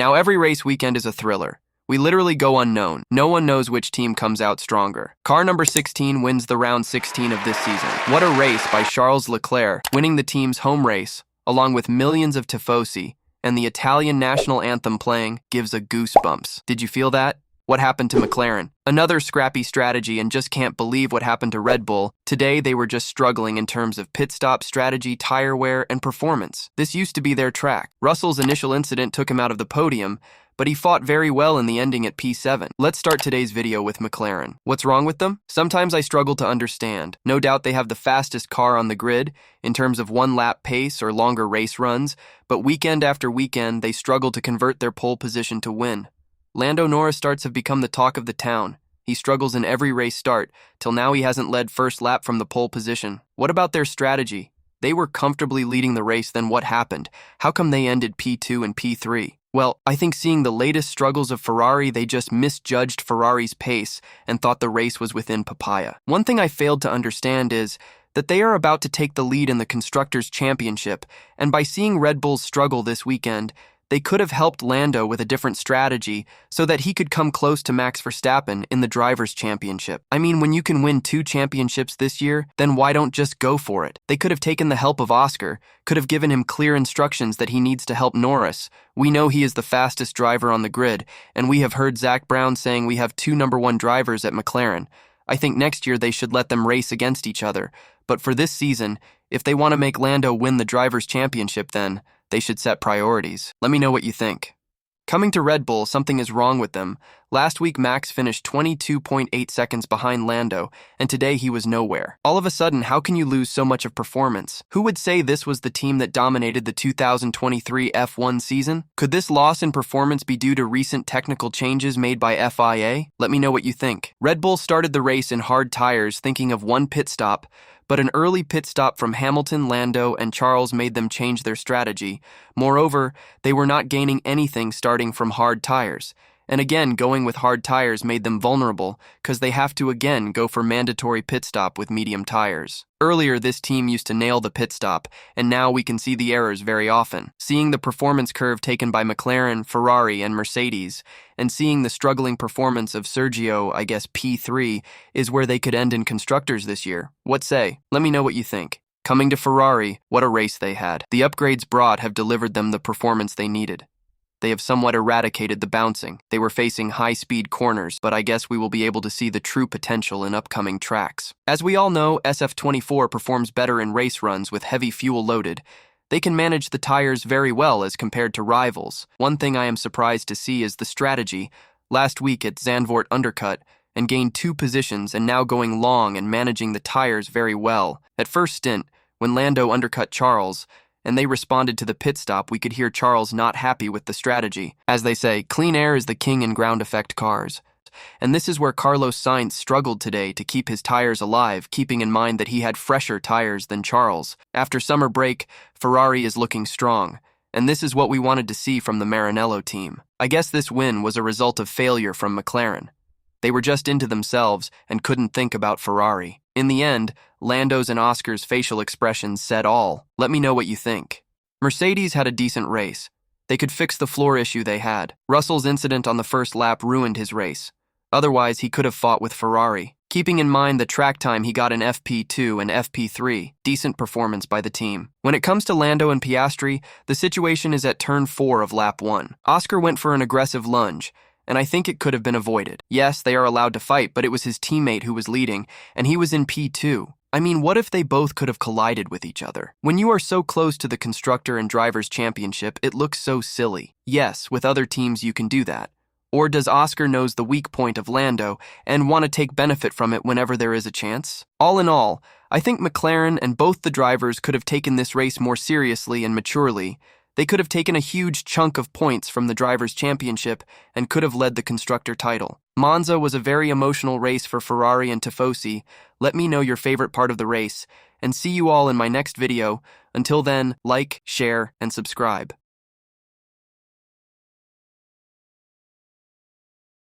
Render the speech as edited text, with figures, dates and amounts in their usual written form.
Now, every race weekend is a thriller. We literally go unknown. No one knows which team comes out stronger. Car number 16 wins the round 16 of this season. What a race by Charles Leclerc, winning the team's home race, along with millions of Tifosi, and the Italian national anthem playing gives a goosebumps. Did you feel that? What happened to Mclaren? Another scrappy strategy, and just can't believe what happened to Red Bull. Today, they were just struggling in terms of pit stop strategy, tire wear, and performance. This used to be their track. Russell's initial incident took him out of the podium, but he fought very well in the ending at P7. Let's start today's video with McLaren. What's wrong with them? Sometimes I struggle to understand. No doubt they have the fastest car on the grid in terms of one-lap pace or longer race runs, but weekend after weekend, they struggle to convert their pole position to win. Lando Norris starts have become the talk of the town. He struggles in every race start, till now he hasn't led first lap from the pole position. What about their strategy? They were comfortably leading the race, then what happened? How come they ended P2 and P3? Well, I think seeing the latest struggles of Ferrari, they just misjudged Ferrari's pace and thought the race was within papaya. One thing I failed to understand is that they are about to take the lead in the Constructors' Championship, and by seeing Red Bull's struggle this weekend, they could have helped Lando with a different strategy so that he could come close to Max Verstappen in the Drivers' Championship. I mean, when you can win 2 championships this year, then why don't just go for it? They could have taken the help of Oscar, could have given him clear instructions that he needs to help Norris. We know he is the fastest driver on the grid, and we have heard Zach Brown saying we have 2 #1 drivers at McLaren. I think next year they should let them race against each other. But for this season, if they want to make Lando win the Drivers' Championship, then they should set priorities. Let me know what you think. Coming to Red Bull, something is wrong with them. Last week, Max finished 22.8 seconds behind Lando, and today he was nowhere. All of a sudden, how can you lose so much of performance? Who would say this was the team that dominated the 2023 F1 season? Could this loss in performance be due to recent technical changes made by FIA? Let me know what you think. Red Bull started the race in hard tires, thinking of one pit stop, but an early pit stop from Hamilton, Lando, and Charles made them change their strategy. Moreover, they were not gaining anything starting from hard tires. And again, going with hard tires made them vulnerable because they have to again go for mandatory pit stop with medium tires. Earlier, this team used to nail the pit stop, and now we can see the errors very often. Seeing the performance curve taken by McLaren, Ferrari, and Mercedes, and seeing the struggling performance of Sergio, I guess P3, is where they could end in Constructors this year. What say? Let me know what you think. Coming to Ferrari, what a race they had. The upgrades brought have delivered them the performance they needed. They have somewhat eradicated the bouncing. They were facing high-speed corners, but I guess we will be able to see the true potential in upcoming tracks. As we all know, SF24 performs better in race runs with heavy fuel loaded. They can manage the tires very well as compared to rivals. One thing I am surprised to see is the strategy. Last week at Zandvoort undercut and gained 2 positions and now going long and managing the tires very well. At first stint, when Lando undercut Charles, and they responded to the pit stop, we could hear Charles not happy with the strategy. As they say, clean air is the king in ground effect cars. And this is where Carlos Sainz struggled today to keep his tires alive, keeping in mind that he had fresher tires than Charles. After summer break, Ferrari is looking strong, and this is what we wanted to see from the Maranello team. I guess this win was a result of failure from McLaren. They were just into themselves and couldn't think about Ferrari. In the end, Lando's and Oscar's facial expressions said all. Let me know what you think. Mercedes had a decent race. They could fix the floor issue they had. Russell's incident on the first lap ruined his race. Otherwise, he could have fought with Ferrari. Keeping in mind the track time he got in FP2 and FP3, decent performance by the team. When it comes to Lando and Piastri, the situation is at turn 4 of lap 1. Oscar went for an aggressive lunge, and I think it could have been avoided. Yes, they are allowed to fight, but it was his teammate who was leading, and he was in P2. I mean, what if they both could have collided with each other? When you are so close to the Constructor and Drivers' Championship, it looks so silly. Yes, with other teams you can do that. Or does Oscar knows the weak point of Lando and want to take benefit from it whenever there is a chance? All in all, I think McLaren and both the drivers could have taken this race more seriously and maturely. They could have taken a huge chunk of points from the Drivers' Championship and could have led the Constructor title. Monza was a very emotional race for Ferrari and Tifosi. Let me know your favorite part of the race, and see you all in my next video. Until then, like, share, and subscribe.